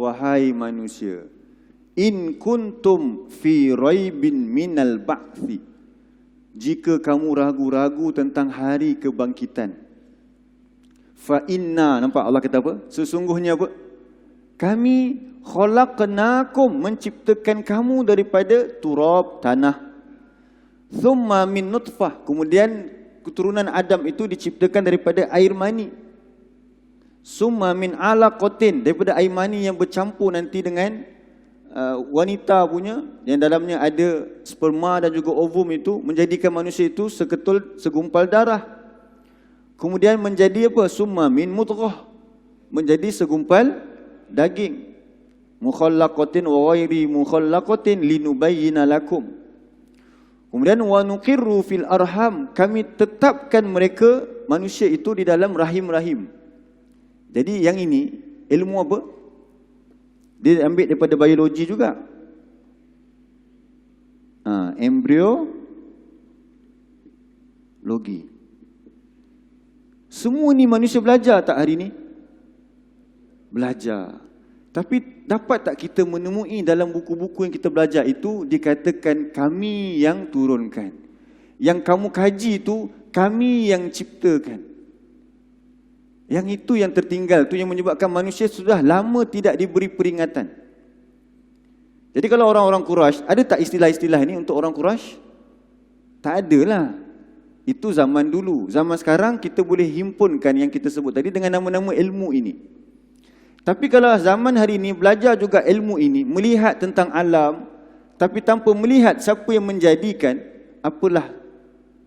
wahai manusia, in kuntum fi raibin minal ba'thi, jika kamu ragu-ragu tentang hari kebangkitan, fa inna, nampak Allah kata apa? Sesungguhnya apa? Kami khalaqnakum, menciptakan kamu daripada turab, tanah. Thumma min nutfah, kemudian keturunan Adam itu diciptakan daripada air mani. Summa min alaqatin, daripada air mani yang bercampur nanti dengan wanita punya, yang dalamnya ada sperma dan juga ovum, itu menjadikan manusia itu segumpal darah. Kemudian menjadi apa? Summa min mudghah, menjadi segumpal daging. Mukhallaqatin wa ghairi mukhallaqatin linubayyina lakum. Kemudian wa nuqirru fil arham, kami tetapkan mereka manusia itu di dalam rahim-rahim. Jadi yang ini ilmu apa? Dia ambil daripada biologi juga. Embryologi. Semua ni manusia belajar tak hari ni? Belajar. Tapi dapat tak kita menemui dalam buku-buku yang kita belajar itu dikatakan kami yang turunkan. Yang kamu kaji itu kami yang ciptakan. Yang itu yang tertinggal, itu yang menyebabkan manusia sudah lama tidak diberi peringatan. Jadi kalau orang-orang Quraisy, ada tak istilah-istilah ini untuk orang Quraisy? Tak ada lah. Itu zaman dulu. Zaman sekarang kita boleh himpunkan yang kita sebut tadi dengan nama-nama ilmu ini. Tapi kalau zaman hari ini belajar juga ilmu ini, melihat tentang alam, tapi tanpa melihat siapa yang menjadikan, apalah,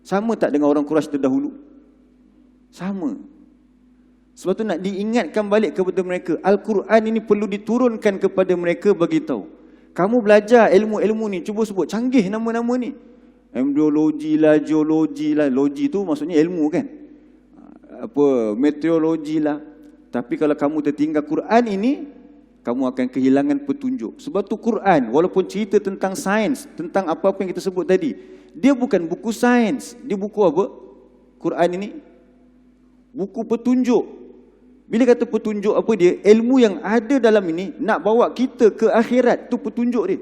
sama tak dengan orang Quraisy terdahulu? Sama. Sebab tu nak diingatkan balik kepada mereka, Al-Quran ini perlu diturunkan kepada mereka, bagi tahu. Kamu belajar ilmu-ilmu ni, cuba sebut, canggih nama-nama ni. Embryologi lah, geologi lah, logi tu maksudnya ilmu kan. Meteorologi lah. Tapi kalau kamu tertinggal Quran ini, kamu akan kehilangan petunjuk. Sebab tu Quran, walaupun cerita tentang sains, tentang apa-apa yang kita sebut tadi, dia bukan buku sains. Dia buku apa? Quran ini buku petunjuk. Bila kata petunjuk, apa dia? Ilmu yang ada dalam ini nak bawa kita ke akhirat, tu petunjuk dia.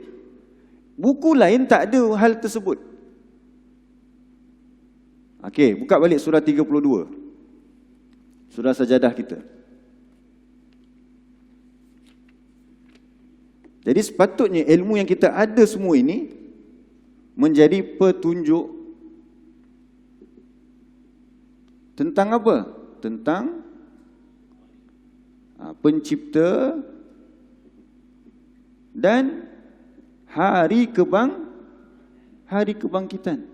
Buku lain tak ada hal tersebut. Okey, buka balik surah 32. Surah Sajadah kita. Jadi sepatutnya ilmu yang kita ada semua ini menjadi petunjuk tentang apa? Tentang pencipta dan hari kebangkitan.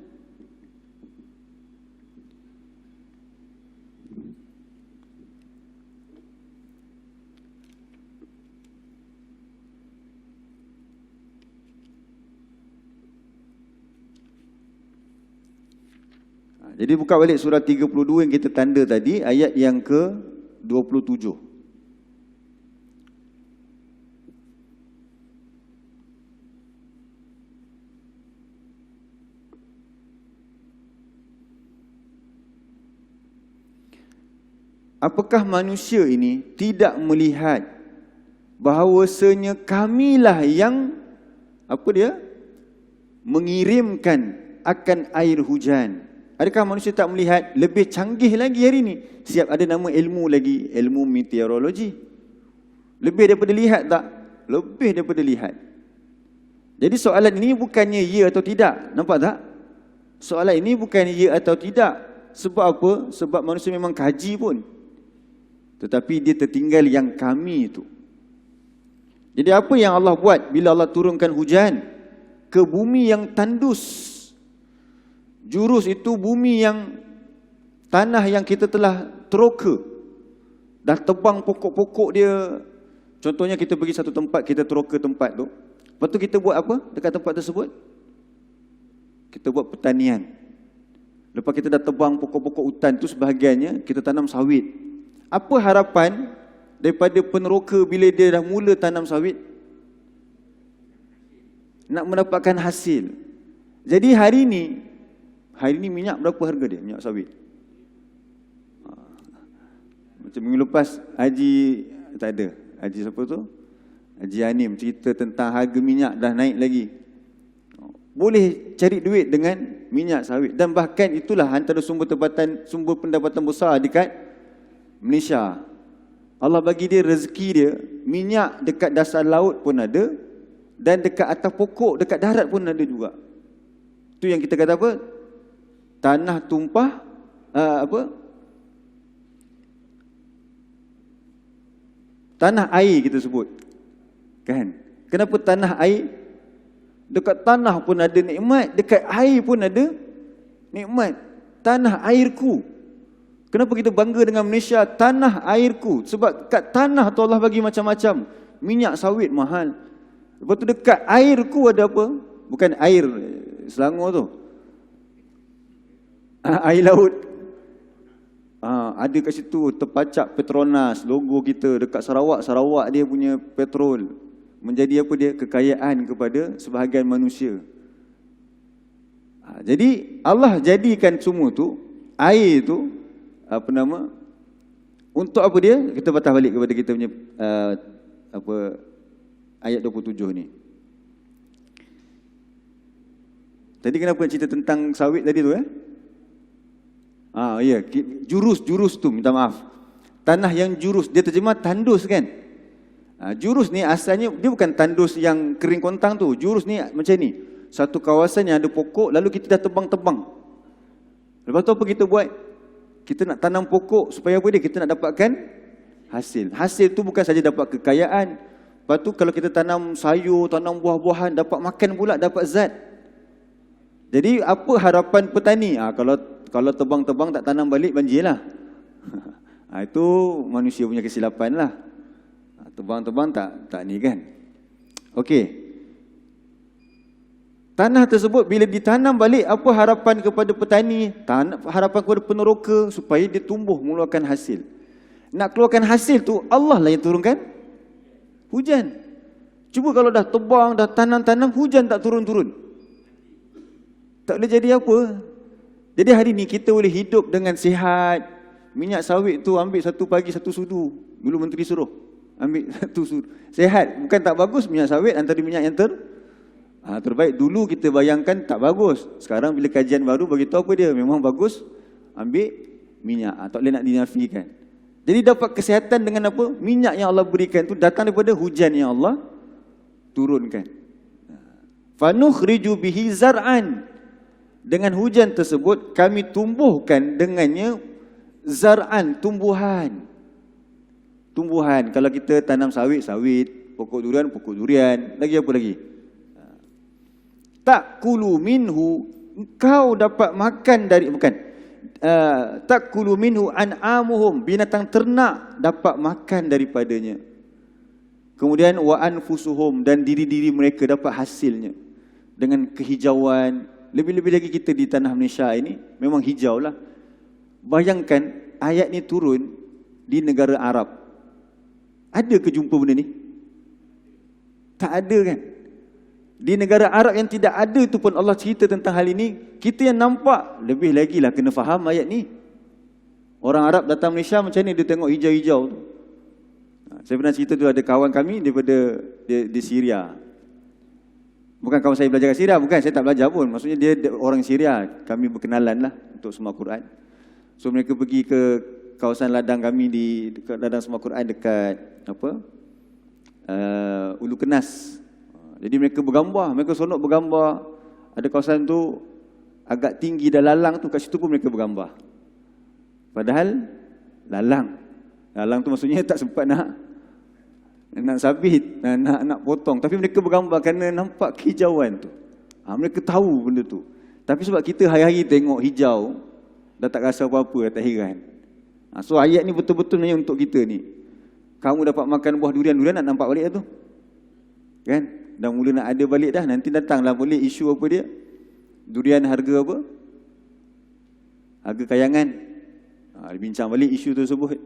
Jadi buka balik surah 32 yang kita tanda tadi, ayat yang ke-27. Apakah manusia ini tidak melihat bahawasanya kamilah yang mengirimkan akan air hujan? Adakah manusia tak melihat lebih canggih lagi hari ini? Siap ada nama ilmu lagi, ilmu meteorologi. Lebih daripada lihat tak? Lebih daripada lihat. Jadi soalan ini bukannya ya atau tidak. Nampak tak? Soalan ini bukan ya atau tidak. Sebab apa? Sebab manusia memang kaji pun. Tetapi dia tertinggal yang kami itu. Jadi apa yang Allah buat bila Allah turunkan hujan ke bumi yang tandus? Jurus itu bumi yang, tanah yang kita telah teroka. Dah tebang pokok-pokok dia. Contohnya kita pergi satu tempat, kita teroka tempat tu. Lepas tu kita buat apa dekat tempat tersebut? Kita buat pertanian. Lepas kita dah tebang pokok-pokok hutan tu sebahagiannya, kita tanam sawit. Apa harapan daripada peneroka bila dia dah mula tanam sawit? Nak mendapatkan hasil. Jadi hari ni minyak berapa harga dia? Minyak sawit. Macam minggu lepas Haji, tak ada. Haji siapa tu? Haji Hanim cerita tentang harga minyak dah naik lagi. Boleh cari duit dengan minyak sawit. Dan bahkan itulah antara sumber pendapatan besar dekat Malaysia. Allah bagi dia rezeki dia, minyak dekat dasar laut pun ada, dan dekat atas pokok, dekat darat pun ada juga. Tu yang kita kata apa? Tanah tumpah, tanah air kita sebut. Kan? Kenapa tanah air? Dekat tanah pun ada nikmat, dekat air pun ada nikmat. Tanah airku. Kenapa kita bangga dengan Malaysia? Tanah airku. Sebab kat tanah tu Allah bagi macam-macam. Minyak sawit mahal. Lepas tu dekat airku ada apa? Bukan air Selangor tu. Air laut. Ada kat situ terpacak Petronas, logo kita. Dekat Sarawak, Sarawak dia punya petrol. Menjadi apa dia? Kekayaan kepada sebahagian manusia. Jadi Allah jadikan semua tu, air tu, untuk apa dia? Kita patah balik kepada kita punya ayat 27 ni. Tadi kenapa cerita tentang sawit tadi tu ya, jurus tu, minta maaf. Tanah yang jurus, dia terjemah tandus kan? Jurus ni asalnya dia bukan tandus yang kering kontang tu. Jurus ni macam ni. Satu kawasan yang ada pokok, lalu kita dah tebang-tebang. Lepas tu apa kita buat? Kita nak tanam pokok supaya apa dia? Kita nak dapatkan hasil. Hasil tu bukan saja dapat kekayaan. Lepas tu kalau kita tanam sayur, tanam buah-buahan, dapat makan pula, dapat zat. Jadi apa harapan petani? Kalau tebang-tebang tak tanam balik, banjirlah. Itu manusia punya kesilapan lah. Tebang-tebang tak ni kan. Okey. Tanah tersebut bila ditanam balik, apa harapan kepada petani? Harapan kepada peneroka supaya dia tumbuh mengeluarkan hasil. Nak keluarkan hasil tu Allah lah yang turunkan hujan. Cuba kalau dah tebang, dah tanam-tanam, hujan tak turun-turun. Tak boleh jadi apa. Jadi hari ni kita boleh hidup dengan sihat. Minyak sawit tu ambil satu pagi satu sudu. Dulu menteri suruh ambil satu sudu. Sehat, bukan tak bagus minyak sawit antara minyak yang terbaik. Dulu kita bayangkan tak bagus. Sekarang bila kajian baru beritahu apa dia? Memang bagus ambil minyak. Tak boleh nak dinafikan. Jadi dapat kesihatan dengan apa? Minyak yang Allah berikan tu datang daripada hujan yang Allah turunkan. Fanukhriju bihi zar'an. Dengan hujan tersebut kami tumbuhkan dengannya zar'an, tumbuhan. Tumbuhan. Kalau kita tanam sawit, pokok durian, lagi apa lagi? Ta'kulu minhu, engkau dapat makan dari, ta'kulu minhu an'amuhum, binatang ternak dapat makan daripadanya. Kemudian wa anfusuhum, dan diri-diri mereka dapat hasilnya. Dengan kehijauan, lebih-lebih lagi kita di tanah Malaysia ini memang hijau lah. Bayangkan ayat ni turun di negara Arab. Ada ke jumpa benda ni? Tak ada kan? Di negara Arab yang tidak ada itu pun Allah cerita tentang hal ini. Kita yang nampak, lebih lagi lah kena faham ayat ni. Orang Arab datang Malaysia macam ni, dia tengok hijau-hijau tu. Saya pernah cerita tu, ada kawan kami daripada di Syria. Bukan kawan saya belajar kat Syria, bukan, saya tak belajar pun. Maksudnya dia orang Syria. Kami berkenalan lah untuk semua Quran. So mereka pergi ke kawasan ladang kami di ladang semua Quran dekat Ulu Kenas. Jadi mereka bergambar, mereka seronok bergambar. Ada kawasan tu agak tinggi dah lalang tu, kat situ pun mereka bergambar. Padahal lalang tu maksudnya tak sempat nak sabit, nak potong. Tapi mereka bergambar kerana nampak kehijauan tu. Mereka tahu benda tu. Tapi sebab kita hari-hari tengok hijau, dah tak rasa apa-apa, dah tak heran. So ayat ni betul-betul hanya untuk kita ni. Kamu dapat makan buah durian nak nampak balik dah tu. Kan? Dah mula nak ada balik dah. Nanti datanglah boleh isu apa dia? Durian harga apa? Harga kayangan. Bincang balik isu tersebut.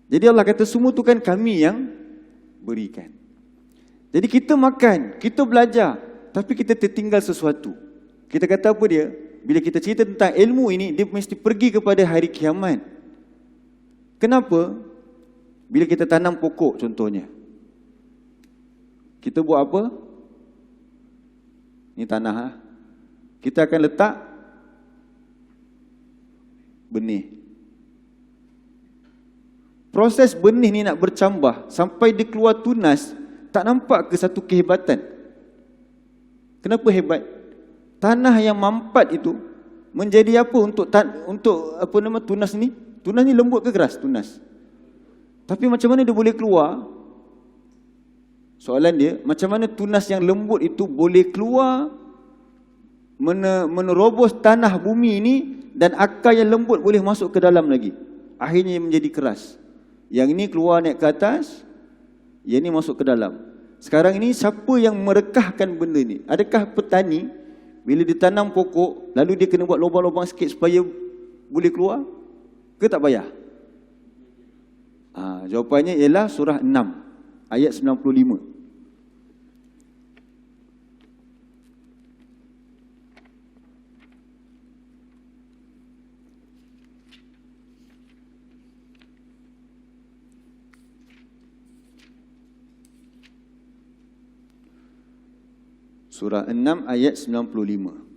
Jadi Allah kata semua tu kan kami yang berikan. Jadi kita makan, kita belajar, tapi kita tertinggal sesuatu. Kita kata apa dia? Bila kita cerita tentang ilmu ini, dia mesti pergi kepada hari kiamat. Kenapa? Bila kita tanam pokok contohnya. Kita buat apa? Ini tanah. Kita akan letak benih. Proses benih ni nak bercambah sampai dia keluar tunas, tak nampak ke satu kehebatan? Kenapa hebat? Tanah yang mampat itu menjadi apa untuk apa nama tunas ni? Tunas ni lembut ke keras? Tunas. Tapi macam mana dia boleh keluar? Soalan dia, macam mana tunas yang lembut itu boleh keluar menerobos tanah bumi ini, dan akar yang lembut boleh masuk ke dalam lagi. Akhirnya menjadi keras. Yang ini keluar naik ke atas, yang ini masuk ke dalam. Sekarang ini siapa yang merekahkan benda ni? Adakah petani bila ditanam pokok lalu dia kena buat lubang-lubang sikit supaya boleh keluar? Ke tak payah? Jawapannya ialah surah 6 ayat 95. Surah 6 ayat 95.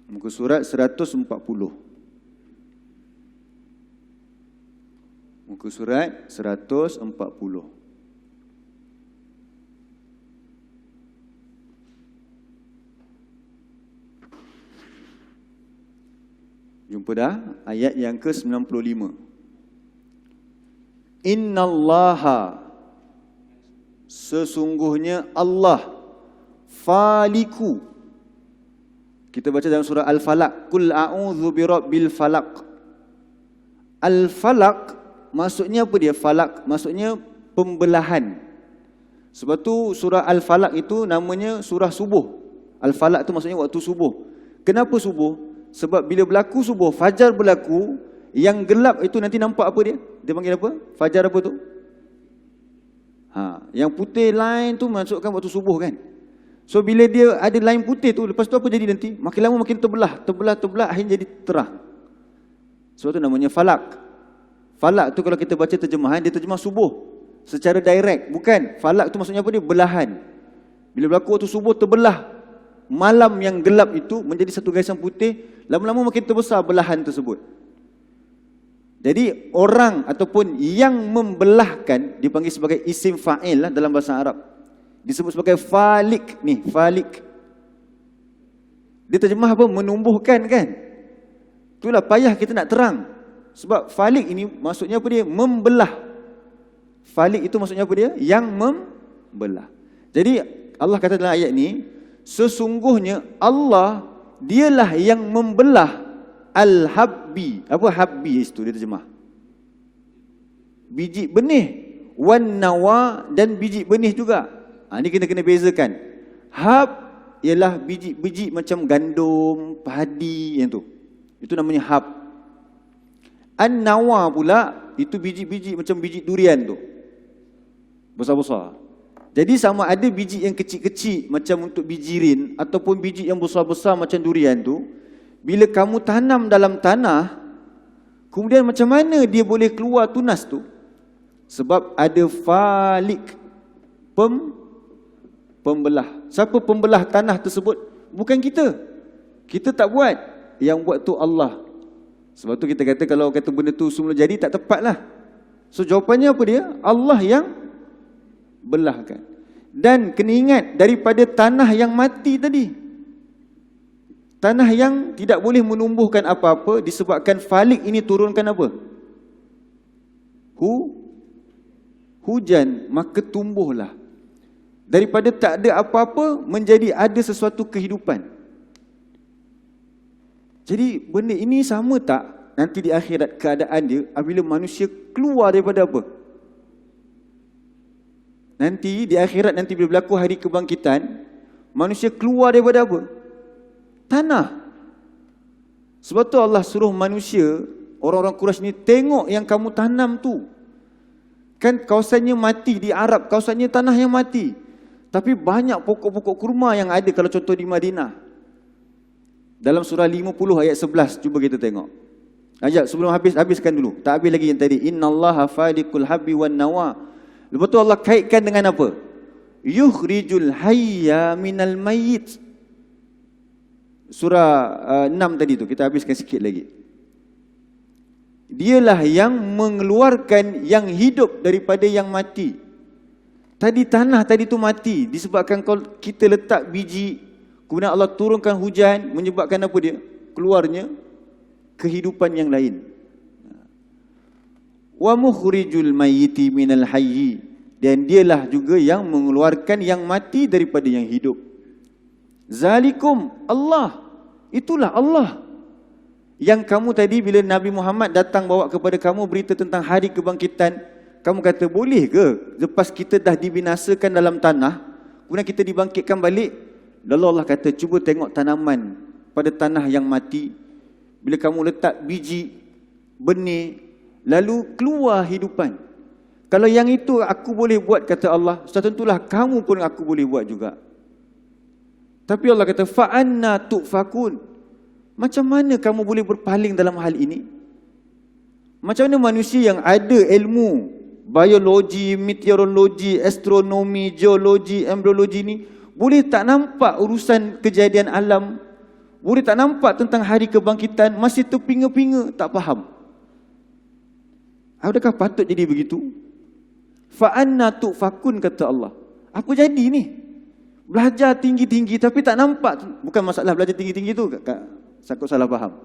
Muka surat 140. Muka surat 140. Jumpa dah ayat yang ke-95. Innallaha, sesungguhnya Allah, faliku. Kita baca dalam surah Al-Falaq, Qul a'udzu birabbil falaq. Al-Falaq maksudnya apa dia? Falaq maksudnya pembelahan. Sebab tu surah Al-Falaq itu namanya surah subuh. Al-Falaq tu maksudnya waktu subuh. Kenapa subuh? Sebab bila berlaku subuh, fajar berlaku, yang gelap itu nanti nampak apa dia? Dia panggil apa? Fajar apa tu? Yang putih line tu masukkan waktu subuh kan? So bila dia ada line putih tu, lepas tu apa jadi nanti? Makin lama makin terbelah, akhirnya jadi terang. Sebab tu namanya falak. Falak tu kalau kita baca terjemahan, dia terjemah subuh secara direct. Bukan, falak tu maksudnya apa dia? Belahan. Bila berlaku waktu subuh, terbelah. Malam yang gelap itu menjadi satu garisan putih, lama-lama makin terbesar belahan tersebut. Jadi orang ataupun yang membelahkan dipanggil sebagai isim fa'il lah dalam bahasa Arab. Disebut sebagai falik ni, falik. Dia terjemah apa? Menumbuhkan kan? Itulah payah kita nak terang. Sebab falik ini maksudnya apa dia? Membelah. Falik itu maksudnya apa dia? Yang membelah. Jadi Allah kata dalam ayat ni, sesungguhnya Allah, dialah yang membelah al-habbi. Apa habbi itu dia terjemah? Biji benih. Wan nawa, dan biji benih juga. Ini kena bezakan. Hab ialah biji-biji macam gandum, padi yang tu. Itu namanya hab. An-nawa pula itu biji-biji macam biji durian tu. Besar-besar. Jadi sama ada biji yang kecil-kecil macam untuk bijirin ataupun biji yang besar-besar macam durian tu, bila kamu tanam dalam tanah, kemudian macam mana dia boleh keluar tunas tu? Sebab ada falik, pembelah. Siapa pembelah tanah tersebut? Bukan kita. Kita tak buat. Yang buat tu Allah. Sebab tu kita kata kalau kata benda tu semula jadi tak tepat lah. So jawapannya apa dia? Allah yang belahkan. Dan kena ingat daripada tanah yang mati tadi. Tanah yang tidak boleh menumbuhkan apa-apa disebabkan falik ini turunkan apa? Hujan, maka tumbuhlah. Daripada tak ada apa-apa menjadi ada sesuatu kehidupan. Jadi benda ini sama tak nanti di akhirat keadaan dia apabila manusia keluar daripada apa? Nanti di akhirat nanti bila berlaku hari kebangkitan, manusia keluar daripada apa? Tanah. Sebab tu Allah suruh manusia, orang-orang Quraisy ni, tengok yang kamu tanam tu. Kan kawasannya mati di Arab, kawasannya tanah yang mati. Tapi banyak pokok-pokok kurma yang ada kalau contoh di Madinah. Dalam surah 50 ayat 11, cuba kita tengok. Ajak sebelum habiskan dulu. Tak habis lagi yang tadi. Innallaha faliqul habbi wan nawa. Lepas tu Allah kaitkan dengan apa? Yukhrijul hayya minal mayyit. Surah 6 tadi tu, kita habiskan sikit lagi. Dialah yang mengeluarkan yang hidup daripada yang mati. Tadi tanah tadi tu mati disebabkan kalau kita letak biji, kemudian Allah turunkan hujan, menyebabkan apa dia? Keluarnya kehidupan yang lain. Wa mukhrijul mayyiti minal hayyi, dan dialah juga yang mengeluarkan yang mati daripada yang hidup. Zalikum Allah, itulah Allah. Yang kamu tadi bila Nabi Muhammad datang bawa kepada kamu berita tentang hari kebangkitan, kamu kata boleh ke lepas kita dah dibinasakan dalam tanah, kemudian kita dibangkitkan balik? Lalu Allah kata, cuba tengok tanaman pada tanah yang mati. Bila kamu letak biji, benih, lalu keluar hidupan. Kalau yang itu aku boleh buat, kata Allah, tentulah kamu pun aku boleh buat juga. Tapi Allah kata, fa'anna tu'fakun. Macam mana kamu boleh berpaling dalam hal ini? Macam mana manusia yang ada ilmu biologi, meteorologi, astronomi, geologi, embryologi ni boleh tak nampak urusan kejadian alam? Boleh tak nampak tentang hari kebangkitan? Masih terpinga-pinga, tak faham. Adakah patut jadi begitu? Fa'anna tu'fakun, kata Allah. Apa jadi ni? Belajar tinggi-tinggi tapi tak nampak. Bukan masalah belajar tinggi-tinggi tu, takut salah faham.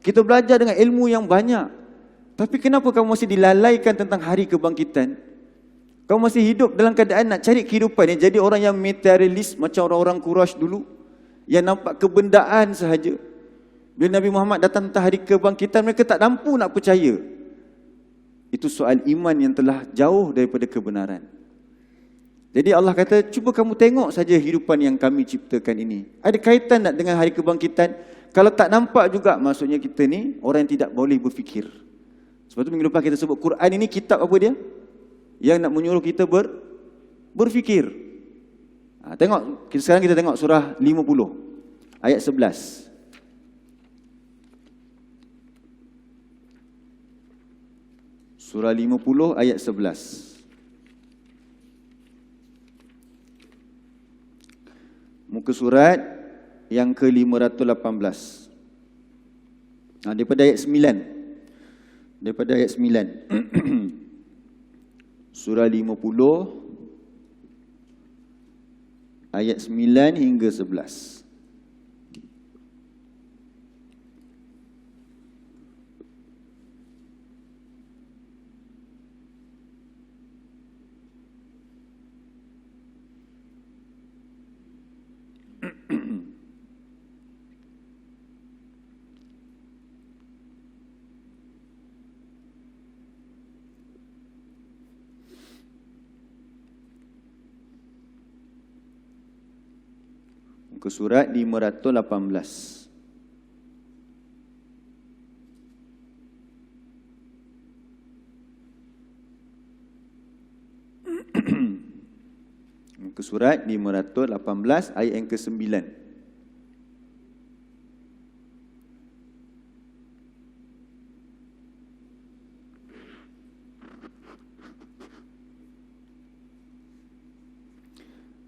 Kita belajar dengan ilmu yang banyak, tapi kenapa kamu masih dilalaikan tentang hari kebangkitan? Kamu masih hidup dalam keadaan nak cari kehidupan, jadi orang yang materialis macam orang-orang Quraisy dulu, yang nampak kebendaan sahaja. Bila Nabi Muhammad datang tentang hari kebangkitan, mereka tak mampu nak percaya. Itu soal iman yang telah jauh daripada kebenaran. Jadi Allah kata, cuba kamu tengok saja hidupan yang kami ciptakan ini. Ada kaitan tak dengan hari kebangkitan? Kalau tak nampak juga, maksudnya kita ni orang yang tidak boleh berfikir. Sebab tu minggu lepas kita sebut Quran ini kitab apa dia? Yang nak menyuruh kita berfikir. Tengok, sekarang kita tengok surah 50 ayat 11. Surah 50 ayat 11. Muka surat yang ke-518. Daripada ayat 9. Daripada ayat 9. Surah 50 ayat 9 hingga 11. Muka surat 518. Muka surat 518 ayat yang ke-9.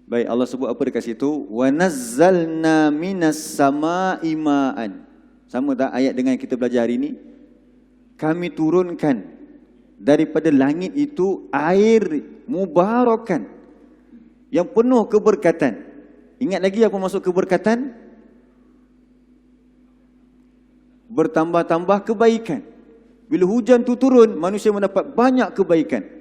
Baik, Allah sebut apa dekat situ? Wa nazzalna minas samaa'i ma'an. Sama tak ayat dengan yang kita belajar hari ini? Kami turunkan daripada langit itu air mubarakan, yang penuh keberkatan. Ingat lagi apa maksud keberkatan? Bertambah-tambah kebaikan. Bila hujan tu turun, manusia mendapat banyak kebaikan.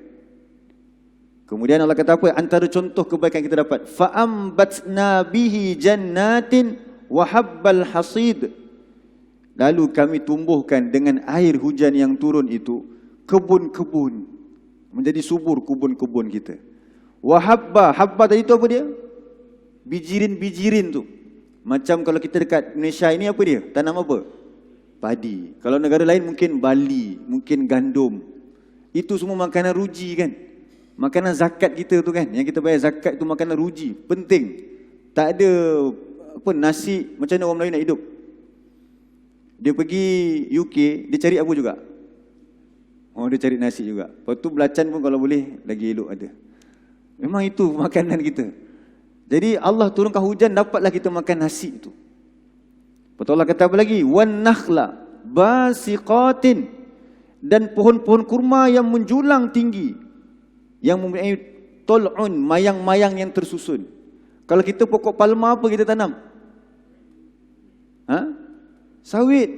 Kemudian Allah kata apa? Antara contoh kebaikan kita dapat, fa'ambatna bihi jannatin wa habbal hasid. Lalu kami tumbuhkan dengan air hujan yang turun itu kebun-kebun. Menjadi subur kebun-kebun kita. Wa habba, habba tadi itu apa dia? Bijirin-bijirin tu. Macam kalau kita dekat Malaysia ini apa dia? Tanam apa? Padi. Kalau negara lain mungkin barley, mungkin gandum. Itu semua makanan ruji kan? Makanan zakat kita tu kan? Yang kita bayar zakat tu makanan ruji. Penting. Tak ada apa nasi, macam mana orang Melayu nak hidup? Dia pergi UK, dia cari apa juga? Oh, dia cari nasi juga. Lepas tu belacan pun kalau boleh, lagi elok ada. Memang itu makanan kita. Jadi Allah turunkan hujan, dapatlah kita makan nasi itu. Lepas tu Allah kata apa lagi? Wan nakhla basiqatin. Dan pohon-pohon kurma yang menjulang tinggi. Yang mempunyai tol'un, mayang-mayang yang tersusun. Kalau kita pokok palma apa kita tanam? Sawit.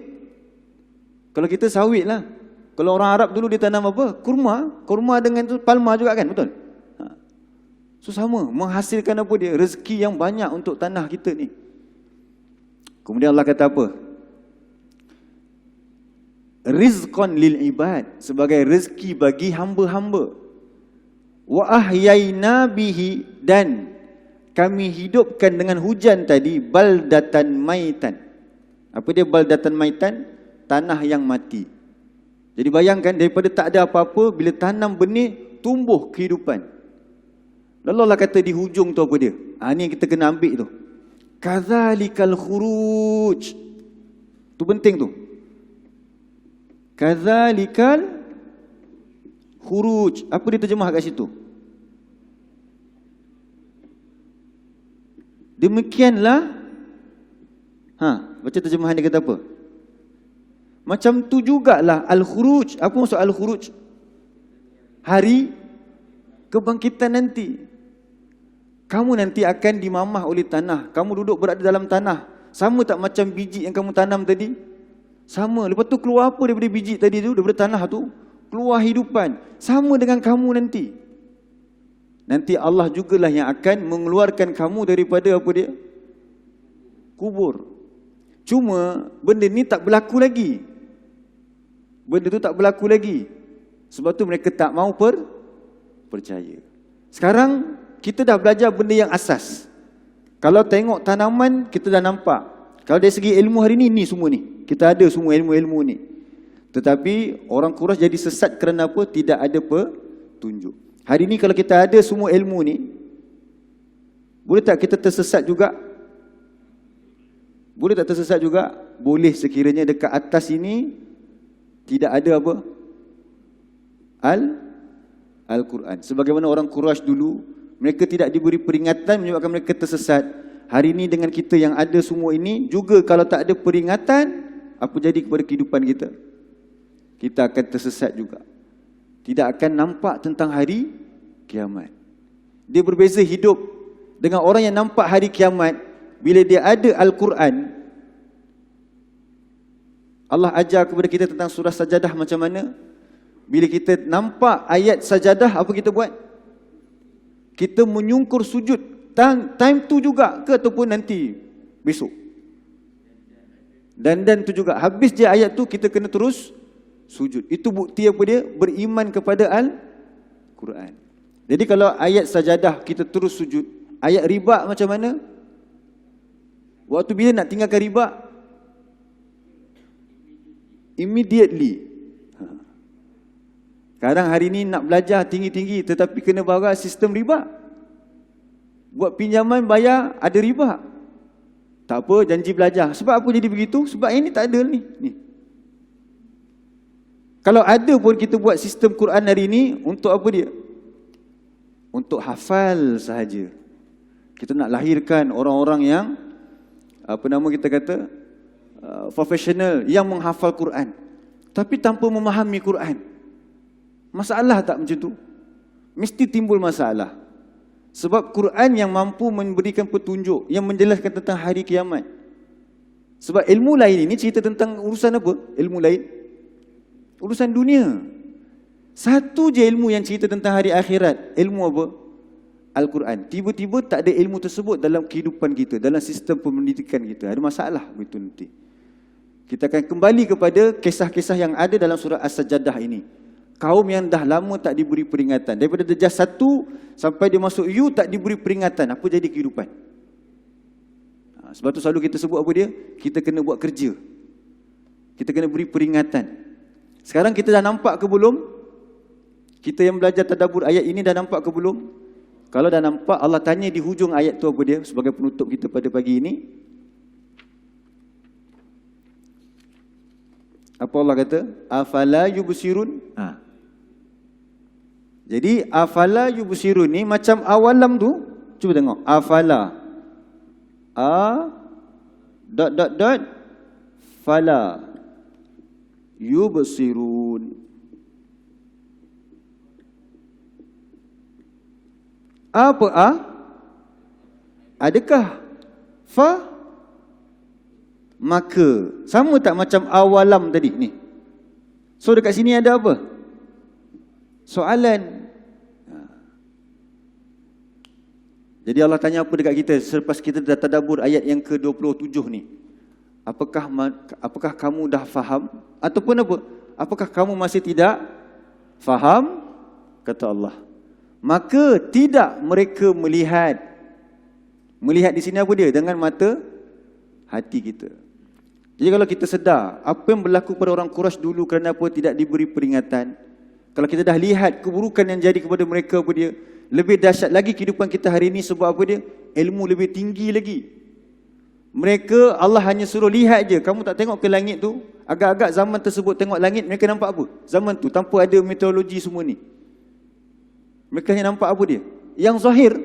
Kalau kita sawit lah. Kalau orang Arab dulu dia tanam apa? Kurma. Kurma dengan tu palma juga kan? Betul? So sama. Menghasilkan apa dia? Rezeki yang banyak untuk tanah kita ni. Kemudian Allah kata apa? Rizqan lil ibad. Sebagai rezeki bagi hamba-hamba. Wa ahyayna bihi. Dan kami hidupkan dengan hujan tadi baldatan maitan. Apa dia baldatan maitan? Tanah yang mati. Jadi bayangkan daripada tak ada apa-apa, bila tanam benih, tumbuh kehidupan. Lalu Allah kata di hujung tu apa dia? Ini yang kita kena ambil tu. Kadzalikal khuruj. Tu penting tu. Kadzalikal khuruj. Apa dia terjemah kat situ? Demikianlah. Baca terjemahan dia kata apa? Macam tu jugalah al-khuruj. Apa maksud al-khuruj? Hari kebangkitan nanti. Kamu nanti akan dimamah oleh tanah. Kamu duduk berada dalam tanah. Sama tak macam biji yang kamu tanam tadi? Sama. Lepas tu keluar apa daripada biji tadi tu? Daripada tanah tu? Keluar hidupan. Sama dengan kamu nanti. Nanti Allah jugalah yang akan mengeluarkan kamu daripada apa dia? Kubur. Cuma benda ni tak berlaku lagi. Benda tu tak berlaku lagi. Sebab tu mereka tak mau percaya. Sekarang kita dah belajar benda yang asas. Kalau tengok tanaman kita dah nampak. Kalau dari segi ilmu hari ni semua ni. Kita ada semua ilmu-ilmu ni. Tetapi orang Quraisy jadi sesat kerana apa? Tidak ada petunjuk. Hari ni kalau kita ada semua ilmu ni, boleh tak kita tersesat juga? Boleh tak tersesat juga? Boleh sekiranya dekat atas ini tidak ada apa? Al-Quran. Sebagaimana orang Quraisy dulu, mereka tidak diberi peringatan menyebabkan mereka tersesat. Hari ini dengan kita yang ada semua ini, juga kalau tak ada peringatan, apa jadi kepada kehidupan kita? Kita akan tersesat juga. Tidak akan nampak tentang hari kiamat. Dia berbeza hidup dengan orang yang nampak hari kiamat. Bila dia ada Al-Quran, Allah ajar kepada kita tentang surah sajadah macam mana. Bila kita nampak ayat sajadah, apa kita buat? Kita menyungkur sujud. Time tu juga ke ataupun nanti besok? Dan tu juga. Habis je ayat tu, kita kena terus sujud. Itu bukti apa dia? Beriman kepada Al-Quran. Jadi kalau ayat sajadah kita terus sujud, ayat riba macam mana? Waktu bila nak tinggalkan riba? Immediately. Kadang hari ni nak belajar tinggi-tinggi tetapi kena bawa sistem riba. Buat pinjaman bayar ada riba. Tak apa, janji belajar. Sebab apa jadi begitu? Sebab ini tak ada ni. Kalau ada pun kita buat sistem Quran hari ni, untuk apa dia? Untuk hafal sahaja. Kita nak lahirkan orang-orang yang kita kata profesional yang menghafal Quran tapi tanpa memahami Quran. Masalah tak macam tu? Mesti timbul masalah. Sebab Quran yang mampu memberikan petunjuk, yang menjelaskan tentang hari kiamat. Sebab ilmu lain ini cerita tentang urusan apa? Ilmu lain, urusan dunia. Satu je ilmu yang cerita tentang hari akhirat. Ilmu apa? Al-Quran. Tiba-tiba tak ada ilmu tersebut dalam kehidupan kita, dalam sistem pendidikan kita. Ada masalah begitu nanti. Kita akan kembali kepada kisah-kisah yang ada dalam surah As-Sajdah ini. Kaum yang dah lama tak diberi peringatan. Daripada darjah 1 sampai dia masuk U tak diberi peringatan. Apa jadi kehidupan? Sebab tu selalu kita sebut apa dia? Kita kena buat kerja. Kita kena beri peringatan. Sekarang kita dah nampak ke belum? Kita yang belajar tadabbur ayat ini dah nampak ke belum? Kalau dah nampak, Allah tanya di hujung ayat tu apa dia? Sebagai penutup kita pada pagi ini. Apa Allah kata? Afala yubsirun? Jadi afala yubsirun ni macam awalam tu. Cuba tengok. Afala. Fala yubsirun. Apa adakah? Maka. Sama tak macam awalam tadi ni? So dekat sini ada apa? Soalan. Jadi Allah tanya apa dekat kita selepas kita dah tadabbur ayat yang ke-27 ni? Apakah kamu dah faham? Ataupun apa? Apakah kamu masih tidak faham? Kata Allah. Maka tidak mereka melihat. Melihat di sini apa dia? Dengan mata hati kita. Jadi kalau kita sedar apa yang berlaku pada orang Quraisy dulu kerana apa tidak diberi peringatan. Kalau kita dah lihat keburukan yang jadi kepada mereka apa dia? Lebih dahsyat lagi kehidupan kita hari ini sebab apa dia? Ilmu lebih tinggi lagi. Mereka Allah hanya suruh lihat je. Kamu tak tengok ke langit tu? Agak-agak zaman tersebut tengok langit mereka nampak apa? Zaman tu tanpa ada meteorologi semua ni. Mereka hanya nampak apa dia? Yang zahir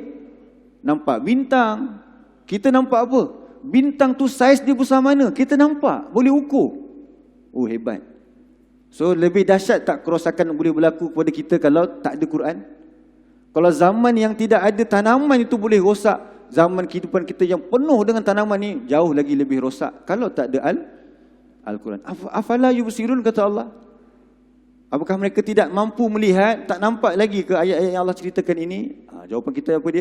nampak bintang. Kita nampak apa? Bintang tu saiz dia besar mana? Kita nampak, boleh ukur. Oh hebat. So lebih dahsyat tak kerosakan boleh berlaku kepada kita kalau tak ada Quran? Kalau zaman yang tidak ada tanaman itu boleh rosak, zaman kehidupan kita yang penuh dengan tanaman ni jauh lagi lebih rosak kalau tak ada Al-Quran. Afala yubsirun kata Allah. Apakah mereka tidak mampu melihat, tak nampak lagi ke ayat-ayat yang Allah ceritakan ini? Jawapan kita apa dia?